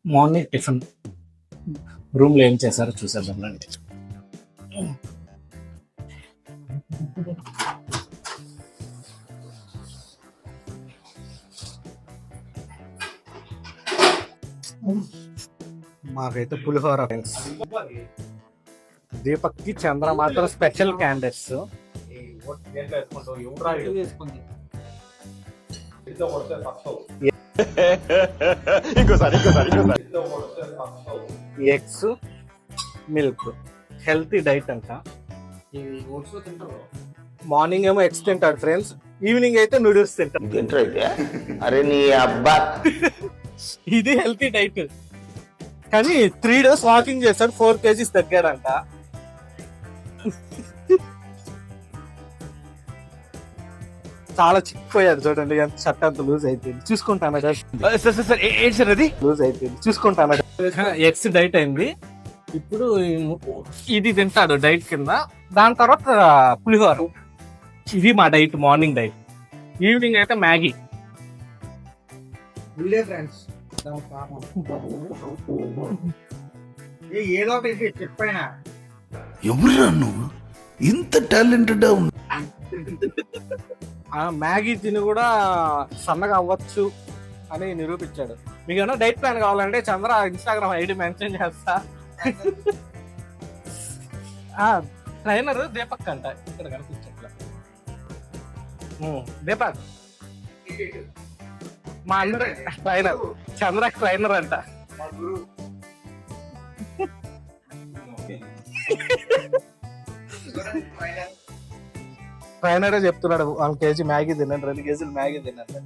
Morning tiffin రూమ్లో ఏం చేశారో చూసేద్దాం రండి. మాకైతే పులిహోర ఫ్రెండ్స్. దీపక్కి చంద్ర మాత్రం special candidates. Eggs milk healthy diet అంట. మార్నింగ్ ఏమో ఎగ్స్ తింటాడు ఫ్రెండ్స్, ఈవినింగ్ అయితే నూడిల్స్ తింటాడు. అరే నీ అబ్బా, ఇది హెల్తీ డైట్. కానీ 3 days వాకింగ్ చేస్తాడు, 4 kgs తగ్గాడంట. చాలా చిక్కిపోయాడు చూడండి, ఎంత షర్ట్ అంత లూజ్ అయిపోయింది. చూసుకుంటాను లూజ్ అయిపోయింది, చూసుకుంటాను. ఎగ్స్ డైట్ అయింది. ఇప్పుడు ఇది తింటాడు డైట్ కింద. దాని తర్వాత పులిహోర. ఇది మా డైట్, మార్నింగ్ డైట్. ఈవినింగ్ అయితే మ్యాగీ. ఫ్రెండ్స్ ఏదో ఒకటి చెప్పైనా ఎవరురా నువ్వు ఇంత టాలెంటెడ్ మ్యాగీ తిని కూడా సన్నగా అవ్వచ్చు అని నిరూపించాడు. మీకు ఏమైనా డైట్ ప్లాన్ కావాలంటే చంద్ర ఇన్స్టాగ్రామ్ ఐడి మెన్షన్ చేస్తా. ట్రైనర్ దీపక్ అంట, ఇక్కడ కనిపించట్లా. దీపక్ మా అందరు ట్రైనర్, చంద్ర ట్రైనర్ అంట. ట్రైనరే చెప్తున్నాడు 1 kg మ్యాగీ తినండి, 2 kg మ్యాగీ తినండి.